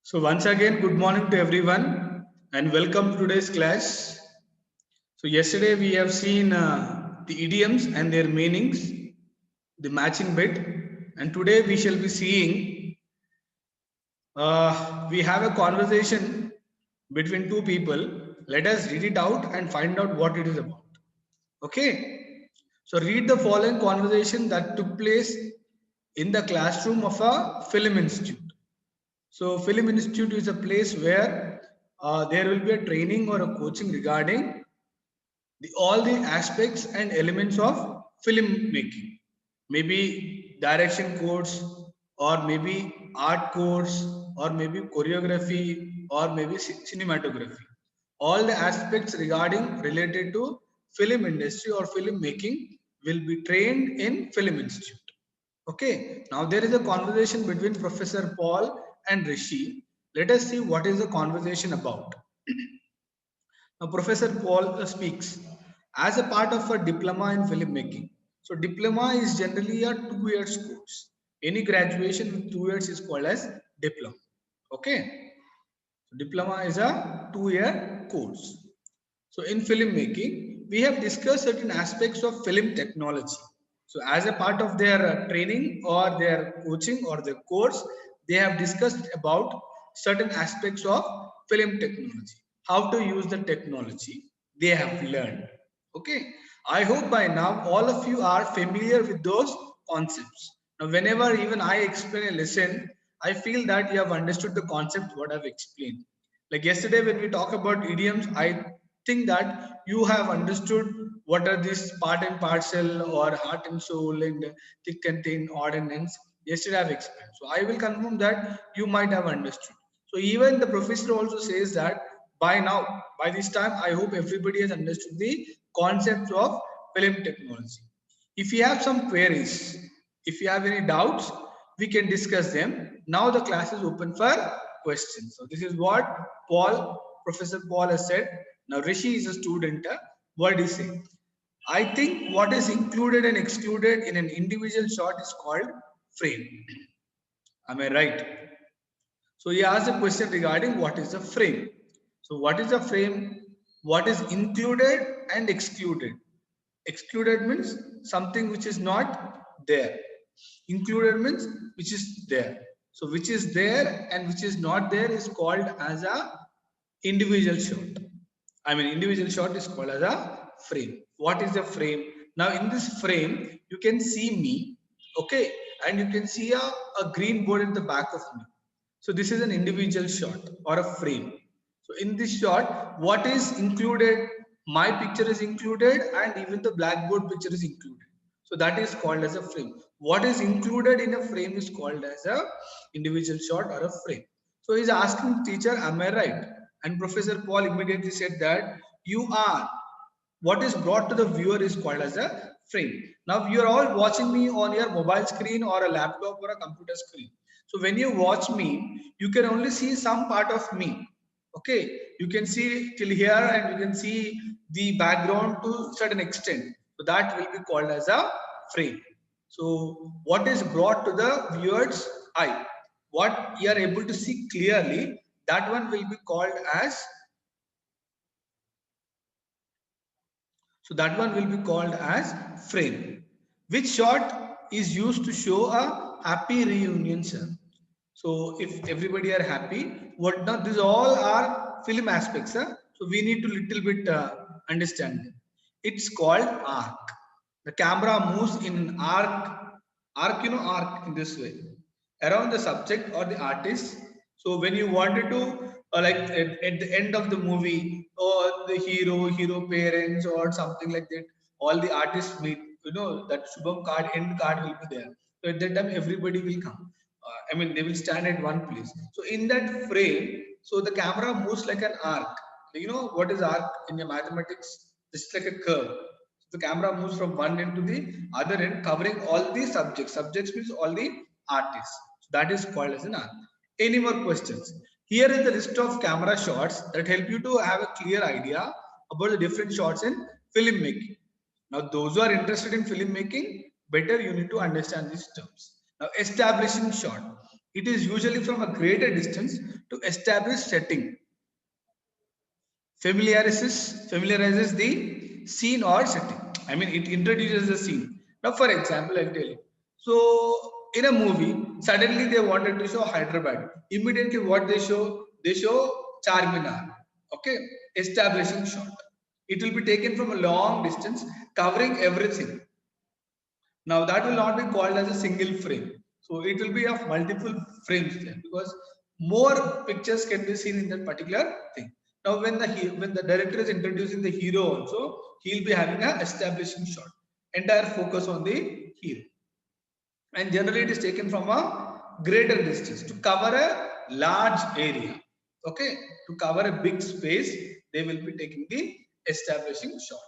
So once again, good morning to everyone and welcome to today's class. So yesterday we have seen the idioms and their meanings, the matching bit, and today we shall be seeing we have a conversation between two people. Let us read it out and find out what it is about. Okay. So read the following conversation that took place in the classroom of a film institute. So, Film Institute is a place where there will be a training or a coaching regarding all the aspects and elements of film making. Maybe direction course, or maybe art course, or maybe choreography, or maybe cinematography. All the aspects regarding related to film industry or film making will be trained in Film Institute. Okay, now there is a conversation between Professor Paul and Rishi. Let us see what is the conversation about. Now, Professor Paul speaks as a part of a diploma in filmmaking. So, diploma is generally a 2 year course. Any graduation with 2 years is called as diploma. Okay, so diploma is a 2 year course. So in filmmaking, we have discussed certain aspects of film technology. So as a part of their training or their coaching or their course, they have discussed about certain aspects of film technology, how to use the technology they have learned. Okay. I hope by now all of you are familiar with those concepts. Now, whenever even I explain a lesson, I feel that you have understood the concept what I've explained. Like yesterday, when we talk about idioms, I think that you have understood what are these part and parcel or heart and soul and thick and thin, odd and ends. Yesterday, I've explained. So I will confirm that you might have understood. So even the professor also says that by now, by this time, I hope everybody has understood the concepts of film technology. If you have some queries, if you have any doubts, we can discuss them. Now the class is open for questions. So this is what Professor Paul has said. Now Rishi is a student. What do you say? I think what is included and excluded in an individual shot is called frame. Am I right? So he asked a question regarding what is a frame. So what is a frame? What is included and excluded? Excluded means something which is not there. Included means which is there. So which is there and which is not there is called as a individual shot. I mean individual shot is called as a frame. What is a frame? Now in this frame you can see me, okay, and you can see a green board in the back of me. So this is an individual shot or a frame. So in this shot, what is included? My picture is included and even the blackboard picture is included. So that is called as a frame. What is included in a frame is called as a individual shot or a frame. So he's asking teacher, am I right? And Professor Paul immediately said that you are. What is brought to the viewer is called as a frame. Now you are all watching me on your mobile screen or a laptop or a computer screen. So when you watch me, you can only see some part of me. Okay, you can see till here and you can see the background to certain extent. So that will be called as a frame. So what is brought to the viewer's eye, what you are able to see clearly, that one will be called as, so that one will be called as frame. Which shot is used to show a happy reunion, sir? So if everybody are happy, what now? These all are film aspects, sir. So we need to little bit understand them. It's called arc. The camera moves in arc, arc in this way around the subject or the artist. So when you wanted to like at the end of the movie or the hero parents or something like that, all the artists meet. That Shubham card end card will be there. So at that time everybody will come. I mean they will stand at one place. So in that frame, so the camera moves like an arc. You know what is arc in your mathematics? It's like a curve. So the camera moves from one end to the other end, covering all the subjects. Subjects means all the artists. So that is called as an arc. Any more questions? Here is the list of camera shots that help you to have a clear idea about the different shots in filmmaking. Now, those who are interested in filmmaking, better you need to understand these terms. Now, establishing shot. It is usually from a greater distance to establish setting. Familiarizes the scene or setting. I mean, it introduces the scene. Now, for example, I'll tell you. So, in a movie, suddenly they wanted to show Hyderabad. Immediately, what they show? They show Charminar. Okay, establishing shot. It will be taken from a long distance, covering everything. Now that will not be called as a single frame. So it will be of multiple frames there because more pictures can be seen in that particular thing. Now when the director is introducing the hero also, he'll be having a establishing shot. Entire focus on the hero. And generally it is taken from a greater distance to cover a large area. Okay, to cover a big space, they will be taking the establishing shot.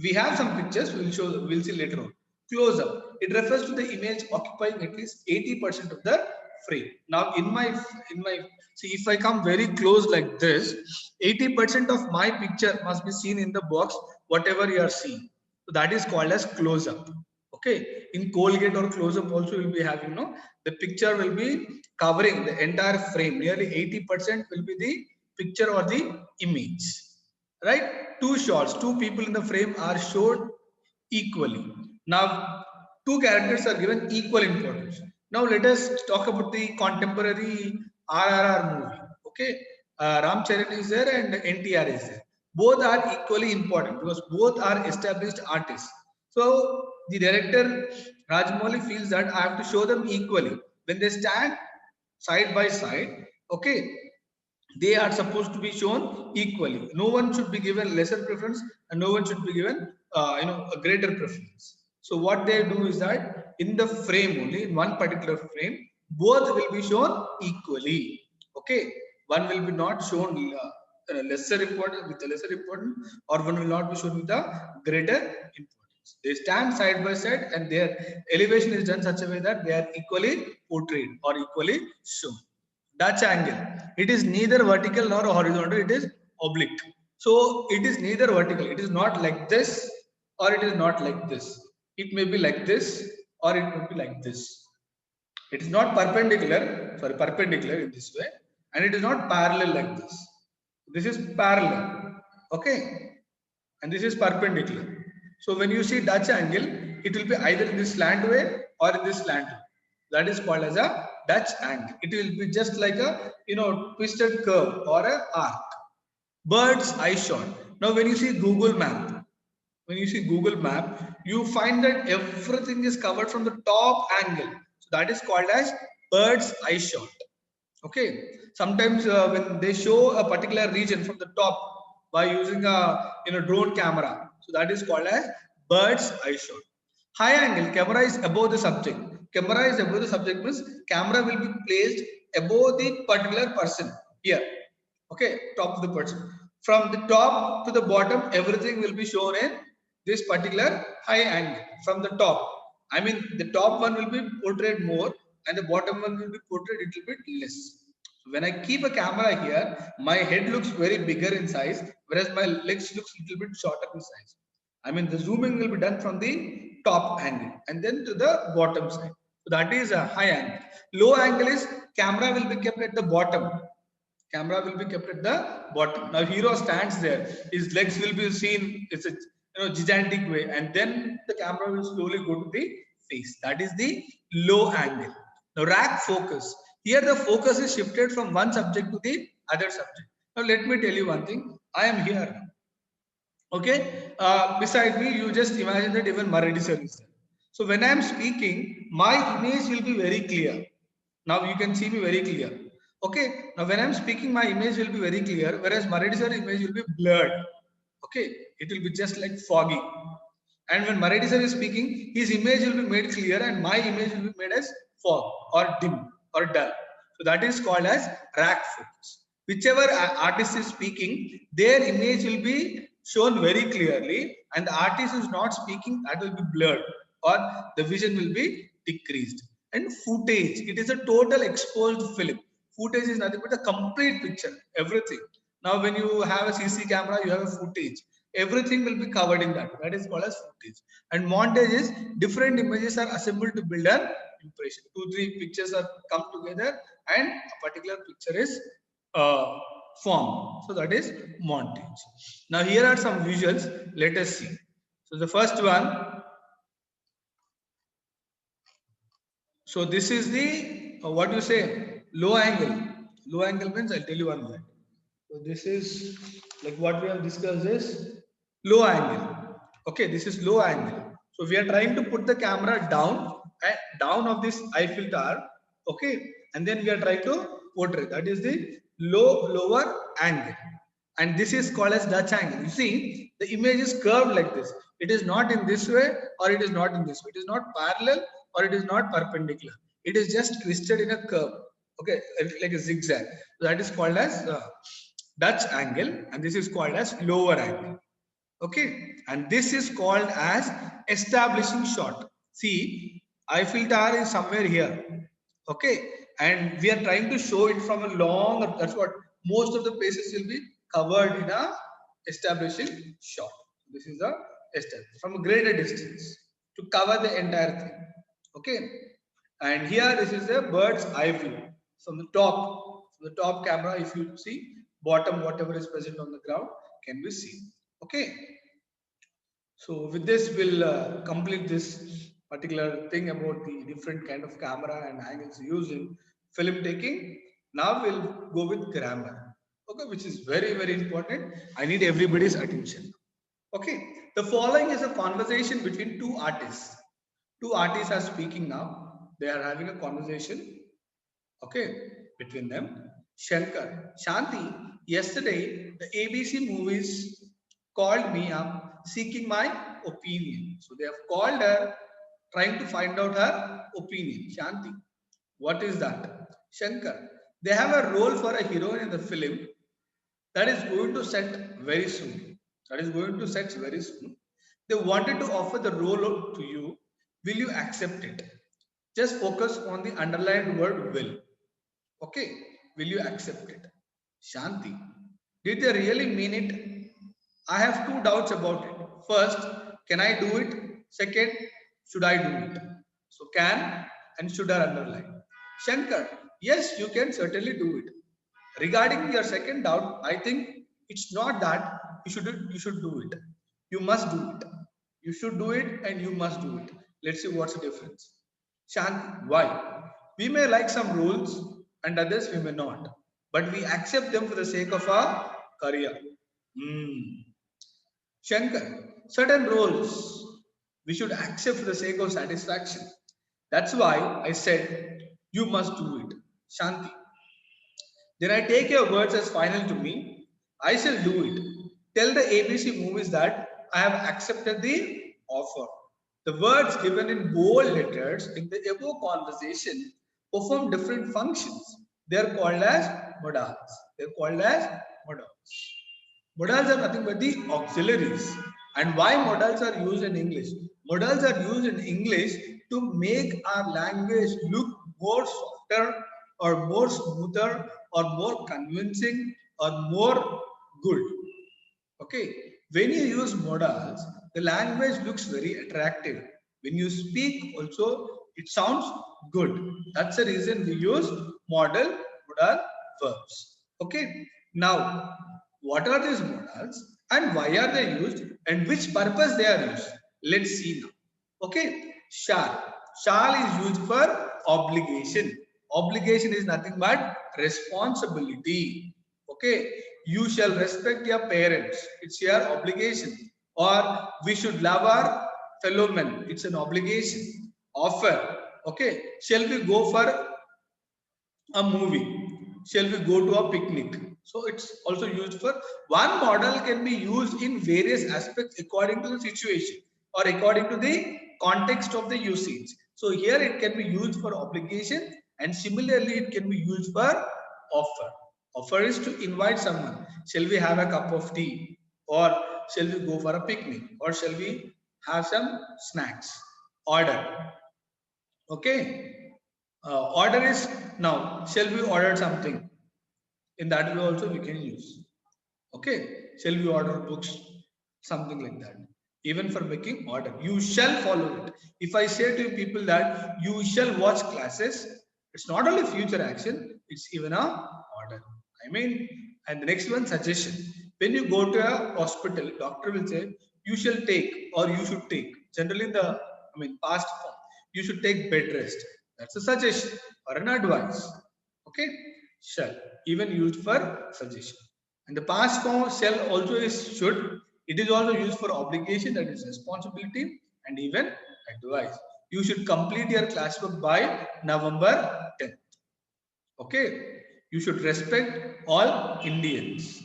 We have some pictures, we'll see later on. Close up, it refers to the image occupying at least 80% of the frame. Now in my see, if I come very close like this, 80% of my picture must be seen in the box, whatever you are seeing. So that is called as close up. Okay, in Colgate or close up also will be having, no, the picture will be covering the entire frame. Nearly 80% will be the picture or the image, right? Two shots, two people in the frame are shown equally. Now two characters are given equal importance. Now let us talk about the contemporary RRR movie. Okay, Ram Charan is there and NTR is there. Both are equally important because both are established artists. So the director Rajmouli feels that I have to show them equally when they stand side by side. Okay, they are supposed to be shown equally. No one should be given lesser preference and no one should be given a greater preference. So what they do is that in the frame only, in one particular frame, both will be shown equally. Okay, one will be not shown lesser important with the lesser important, or one will not be shown with the greater importance. They stand side by side and their elevation is done such a way that they are equally portrayed or equally shown. Dutch angle. It is neither vertical nor horizontal, it is oblique. So it is neither vertical, it is not like this or it is not like this. It may be like this or it may be like this. It is not perpendicular in this way, and it is not parallel like this. This is parallel, okay, and this is perpendicular. So when you see Dutch angle, it will be either in this slant way or in this slant way. That is called as a Dutch angle. It will be just like a twisted curve or a arc. Bird's eye shot. Now when you see Google Map, you find that everything is covered from the top angle. So that is called as bird's eye shot. Okay, sometimes when they show a particular region from the top by using a drone camera, so that is called as bird's eye shot. High angle, camera is above the subject. Camera is above the subject means camera will be placed above the particular person here. Okay, top of the person, from the top to the bottom everything will be shown in this particular high angle. From the top, I mean the top one will be portrayed more and the bottom one will be portrayed a little bit less. So when I keep a camera here, my head looks very bigger in size, whereas my legs looks a little bit shorter in size. I mean the zooming will be done from the top angle and then to the bottom side. So that is a high angle. Low angle is camera will be kept at the bottom. Camera will be kept at the bottom. Now hero stands there, his legs will be seen, it's a gigantic way, and then the camera will slowly go to the face. That is the low angle. Now rack focus. Here the focus is shifted from one subject to the other subject. Now let me tell you one thing. I am here. Okay. Beside me, you just imagine that even Maradi sir is there. So when I am speaking, my image will be very clear. Now you can see me very clear. Okay. Now when I'm speaking, my image will be very clear, whereas Maradi sir image will be blurred. Okay. It will be just like foggy. And when Maradi sir is speaking, his image will be made clear and my image will be made as fog or dim or dull. So that is called as rack focus. Whichever artist is speaking, their image will be shown very clearly, and the artist is not speaking, that will be blurred or the vision will be decreased. And footage, it is a total exposed film. Footage is nothing but a complete picture, everything. Now when you have a CC camera, you have a footage. Everything will be covered in that. That is called as footage. And montage is different images are assembled to build an impression. 2, 3 pictures are come together and a particular picture is uh, formed. So that is montage. Now here are some visuals. Let us see. So the first one. So this is the what you say, low angle. Low angle means I'll tell you one minute. So this is like what we have discussed is low angle. Okay, this is low angle. So we are trying to put the camera down and down of this Eiffel Tower. Okay, and then we are trying to portray. That is the lower angle, and this is called as Dutch angle. You see, the image is curved like this. It is not in this way or it is not in this way. It is not parallel or it is not perpendicular. It is just twisted in a curve. Okay, like a zigzag. So that is called as Dutch angle, and this is called as lower angle. Okay, and this is called as establishing shot. See, Eiffel Tower is somewhere here. Okay, and we are trying to show it from a long. That's what most of the places will be covered in a establishing shot. This is a establish from a greater distance to cover the entire thing. Okay, and here this is the bird's eye view from the top. From the top camera, if you see bottom, whatever is present on the ground can be seen. Okay, so with this, we'll complete this particular thing about the different kind of camera and angles used in film taking. Now we'll go with grammar, okay, which is very important. I need everybody's attention. Okay, the following is a conversation between two artists. Two artists are speaking now. They are having a conversation, okay, between them. Shankar, Shanti, yesterday the ABC movies called me up seeking my opinion. So they have called her trying to find out her opinion. Shanti, what is that? Shankar, they have a role for a heroine in the film that is going to set very soon. That is going to set very soon. They wanted to offer the role to you. Will you accept it? Just focus on the underlined word will. Okay, will you accept it? Shanti, did they really mean it? I have two doubts about it. First, can I do it? Second, should I do it? So, can and should are underlined. Shankar, yes, you can certainly do it. Regarding your second doubt, I think it's not that you should do it. You must do it. You should do it and you must do it. Let's see what's the difference. Shanti, why? We may like some rules and others we may not, but we accept them for the sake of our career. Hmm. Shankar, certain roles we should accept for the sake of satisfaction. That's why I said you must do it. Shanti, then I take your words as final to me. I shall do it. Tell the ABC movies that I have accepted the offer. The words given in bold letters in the above conversation perform different functions. They are called as modals. They are called as modals. Modals are nothing but the auxiliaries. And why modals are used in English? Modals are used in English to make our language look more softer or more smoother or more convincing or more good. Okay, when you use modals, the language looks very attractive. When you speak, also it sounds good. That's the reason we use modal verbs. Okay, now what are these modals and why are they used and which purpose they are used? Let's see now. Okay, shall. Shall is used for obligation. Obligation is nothing but responsibility. Okay, you shall respect your parents. It's your obligation. Or we should love our fellow men. It's an obligation. Offer. Okay, shall we go for a movie? Shall we go to a picnic? So it's also used for one model can be used in various aspects according to the situation or according to the context of the usage. So here it can be used for obligation and similarly it can be used for offer. Offer is to invite someone. Shall we have a cup of tea? Or shall we go for a picnic? Or shall we have some snacks? Order. Okay. Order is now. Shall we order something? In that way also we can use. Okay. Shall we order books? Something like that. Even for making order, you shall follow it. If I say to people that you shall watch classes, It's not only future action, it's even a order. I mean, and the next one, suggestion. When you go to a hospital, doctor will say you shall take or you should take. Generally, past form, you should take bed rest. That's a suggestion or an advice. Okay, shall even used for suggestion. And the past form shall also is should. It is also used for obligation, that is responsibility, and even advice. You should complete your classwork by November 10th. Okay, you should respect all Indians.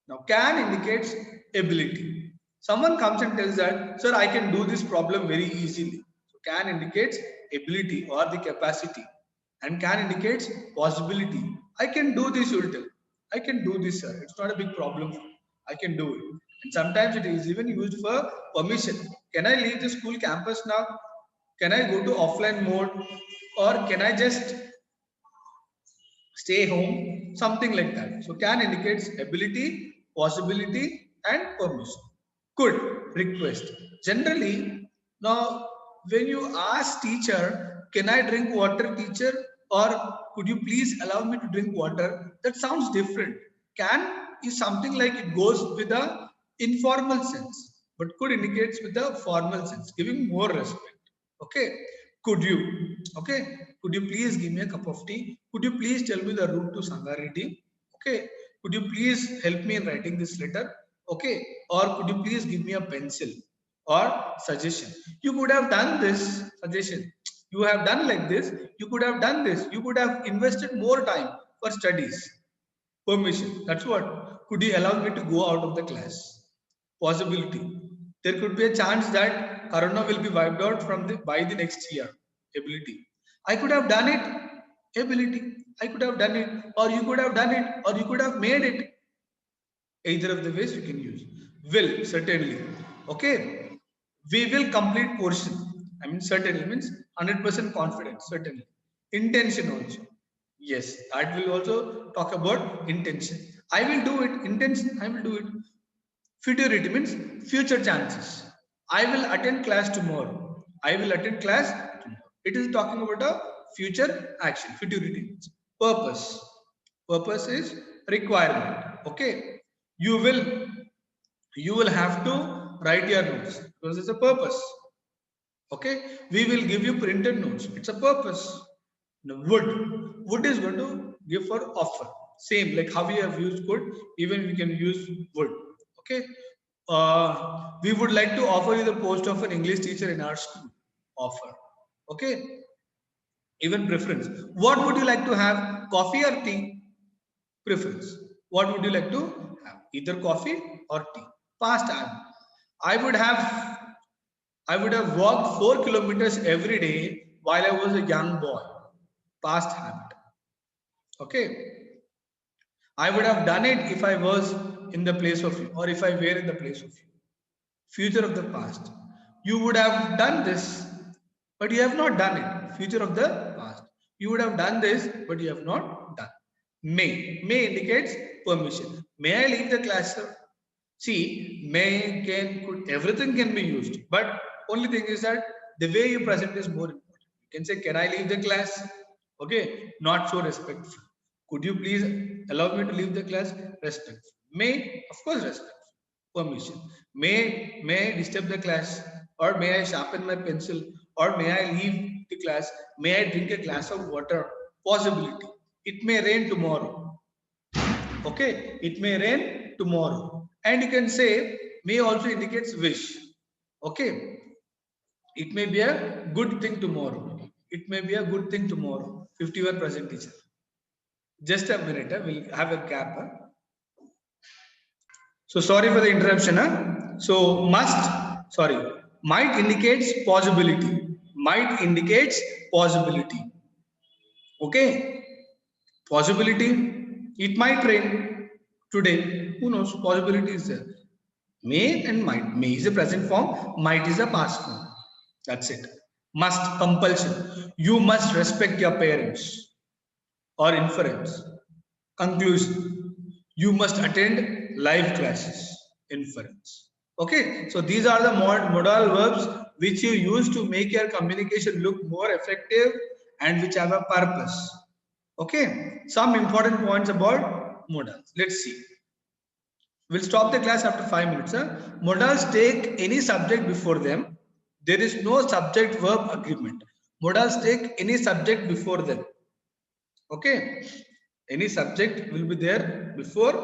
Now, can indicates ability. Someone comes and tells that, sir, I can do this problem very easily. So, can indicates ability or the capacity, and can indicates possibility. I can do this, you will tell. I can do this, sir. It's not a big problem. I can do it. And sometimes it is even used for permission. Can I leave the school campus now? Can I go to offline mode? Or can I just stay home, something like that. So can indicates ability, possibility, and permission. Could request. Generally, now when you ask teacher, can I drink water, teacher? Or could you please allow me to drink water? That sounds different. Can is something like it goes with a informal sense, but could indicates with a formal sense, giving more respect. Okay, could you? Okay, could you please give me a cup of tea? Could you please tell me the route to Sangareddy? Okay, could you please help me in writing this letter? Okay, or could you please give me a pencil or suggestion? You could have done this suggestion. You have done like this. You could have done this. You could have invested more time for studies. Permission. That's what. Could you allow me to go out of the class? Possibility. There could be a chance that Corona will be wiped out from the by the next year. Ability. I could have done it. Ability. I could have done it, or you could have done it, or you could have made it. Either of the ways you can use. Will, certainly. Okay. We will complete portion. I mean, certainly means 100% confidence, certainly. Intention also. Yes, that will also talk about intention. I will do it. Intention, I will do it. Futurity means future chances. I will attend class tomorrow. I will attend class tomorrow. It is talking about a future action. Futurity means purpose. Purpose is requirement. Okay. You will you will have to write your notes because it's a purpose. Okay, we will give you printed notes. It's a purpose. Now, wood is going to give for offer. Same like how we have used wood, even we can use wood. Okay, we would like to offer you the post of an English teacher in our school. Offer. Okay, even preference. What would you like to have? Coffee or tea? Preference. What would you like to have? Either coffee or tea. Past time. I would have I would have walked 4 kilometers every day while I was a young boy. Past habit. Okay. I would have done it if I was in the place of you, or if I were in the place of you. Future of the past. You would have done this, but you have not done it. Future of the past. You would have done this, but you have not done. May. May indicates permission. May I leave the class, sir? See, may, can, could, everything can be used. But only thing is that the way you present is more important. You can say, can I leave the class? Okay, not so respectful. Could you please allow me to leave the class? Respectful. May, of course, respectful. Permission. May I disturb the class? Or may I sharpen my pencil? Or may I leave the class? May I drink a glass of water? Possibility. It may rain tomorrow. Okay, it may rain tomorrow. And you can say may also indicates wish. Okay, it may be a good thing tomorrow. It may be a good thing tomorrow. 51 present teacher. Just a minute, we'll have a gap. So sorry for the interruption. So might indicates possibility. Might indicates possibility. Okay, possibility. It might rain today. Who knows? Possibility is there. May and might. May is a present form. Might is a past form. That's it. Must, compulsion. You must respect your parents. Or inference. Conclusion. You must attend live classes. Inference. Okay. So these are the modal verbs which you use to make your communication look more effective and which have a purpose. Okay, some important points about modals. Let's see. We'll stop the class after 5 minutes. Modals take any subject before them. There is no subject verb agreement. Modals take any subject before them. Okay, any subject will be there before.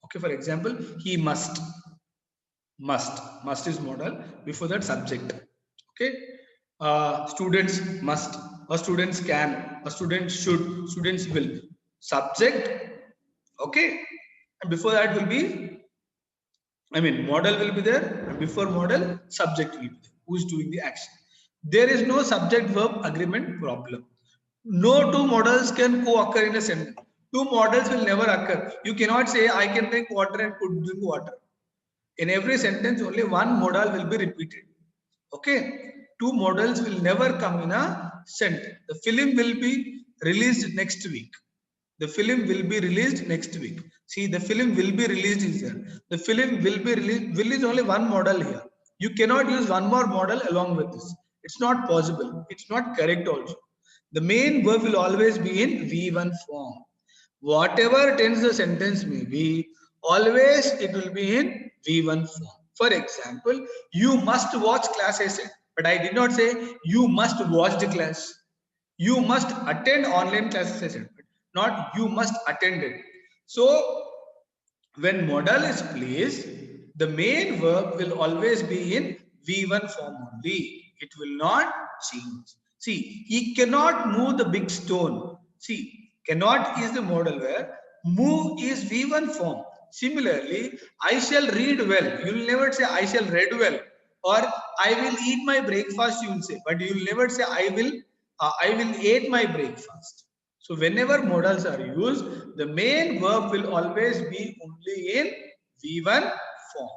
Okay, for example, he must. Must is modal before that subject. Okay, students must, or students can, or students should, students will. Subject. Okay, and before that will be, I mean, model will be there, and before model, subject will be there. Who is doing the action? There is no subject verb agreement problem. No two models can co-occur in a sentence. Two models will never occur. You cannot say, I can drink water and could drink water. In every sentence, only one modal will be repeated. Okay, two models will never come in a sentence. The film will be released next week. The film will be released next week. See, the film will be released is there. The film will be released. Will is only one model here. You cannot use one more model along with this. It's not possible. It's not correct also. The main verb will always be in V1 form. Whatever tense the sentence may be, always it will be in V1 form. For example, you must watch class, I said, but I did not say you must watch the class. You must attend online classes, I said, but not you must attend it. So when modal is placed, the main verb will always be in V1 form only. It will not change. See, he cannot move the big stone. See, cannot is the modal where move is V1 form. Similarly, I shall read well. You will never say I shall read well, or I will eat my breakfast. You will say, but you will never say I will eat my breakfast. So whenever modals are used, the main verb will always be only in V1 form.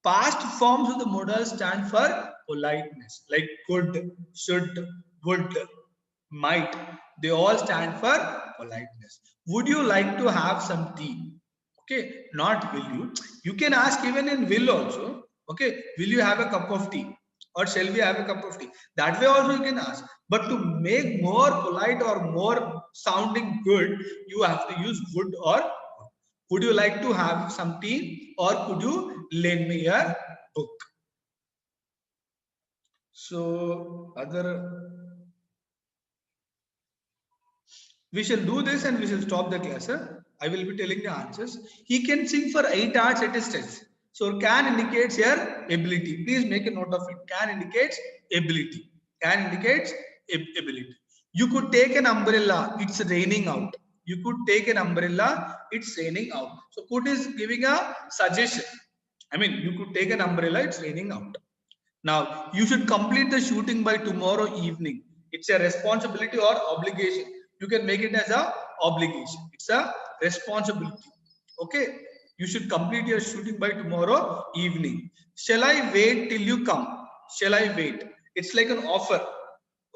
Past forms of the modal stand for politeness, like could, should, would, might. They all stand for politeness. Would you like to have some tea? Okay, not will you. You can ask even in will also. Okay, will you have a cup of tea? Or shall we have a cup of tea? That way also you can ask. But to make more polite or more sounding good, you have to use would or would. Would you like to have some tea, or could you lend me a book? So other, we shall do this and we shall stop the class. I will be telling the answers. He can sing for 8 hours at a stretch. So can indicates here ability. Please make a note of it. Can indicates ability. Can indicates ability. You could take an umbrella. It's raining out. You could take an umbrella. It's raining out. So could is giving a suggestion. I mean, you could take an umbrella. It's raining out. Now, you should complete the shooting by tomorrow evening. It's a responsibility or obligation. You can make it as a obligation. It's a responsibility. Okay. You should complete your shooting by tomorrow evening. Shall I wait till you come? Shall I wait? It's like an offer.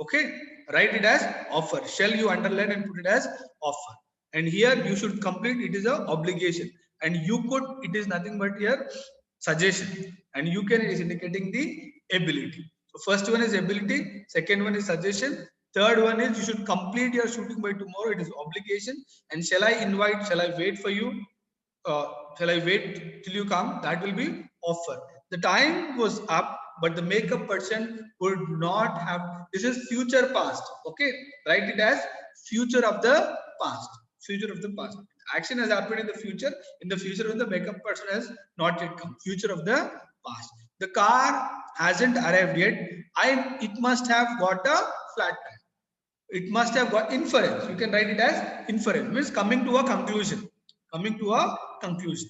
Okay. Write it as offer. Shall you underline and put it as offer? And here you should complete. It is a obligation. And you could. It is nothing but here suggestion, and you can is indicating the ability. So first one is ability, second one is suggestion, third one is you should complete your shooting by tomorrow. It is obligation. And shall I invite, shall I wait for you, uh, shall I wait till you come? That will be offer. The time was up, but the makeup person would not have. This is future past. Okay, write it as future of the past. Future of the past. Action has happened in the future. In the future, when the makeup person has not yet come. Future of the past. The car hasn't arrived yet. It must have got a flat tire. It must have got inference. You can write it as inference. Means coming to a conclusion. Coming to a conclusion.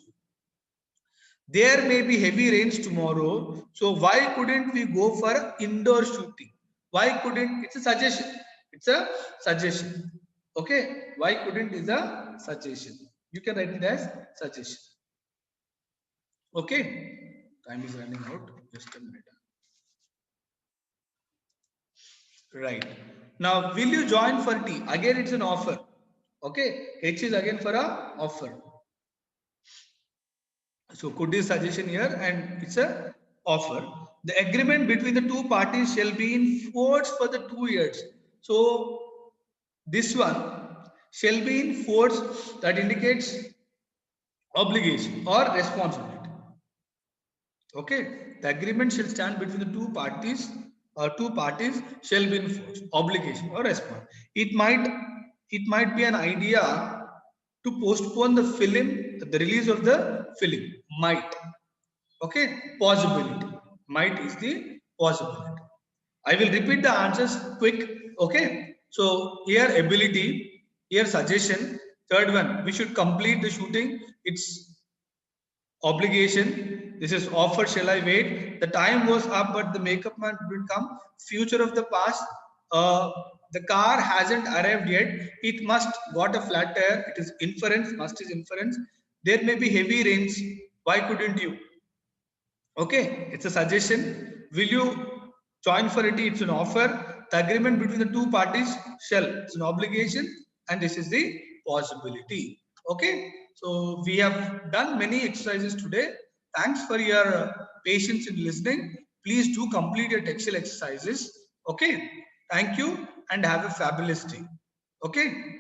There may be heavy rains tomorrow. So why couldn't we go for indoor shooting? Why couldn't? It's a suggestion. It's a suggestion. Okay. Why couldn't is a suggestion. You can write it as suggestion. Okay. Time is running out. Just a minute. Right. Now, will you join for tea? Again, it's an offer. Okay. H is again for a offer. So could is suggestion here, and it's a offer. The agreement between the two parties shall be in force for the 2 years. So This one shall be in force that indicates obligation or responsibility. Okay, the agreement shall stand between the two parties shall be in force, obligation or response. It might be an idea to postpone the release of the film. Might. Okay, possibility. Might is the possibility. I will repeat the answers quick. Okay, so here ability, here suggestion. Third one, we should complete the shooting. It's obligation. This is offer. Shall I wait? The time was up, but the makeup man didn't come. Future of the past. The car hasn't arrived yet. It must got a flat tire. It is inference. Must is inference. There may be heavy rains. Why couldn't you? Okay, it's a suggestion. Will you join for it? It's an offer. The agreement between the two parties shall. It's an obligation, and this is the possibility. Okay, so we have done many exercises today. Thanks for your patience in listening. Please do complete your textual exercises. Okay, thank you and have a fabulous day. Okay.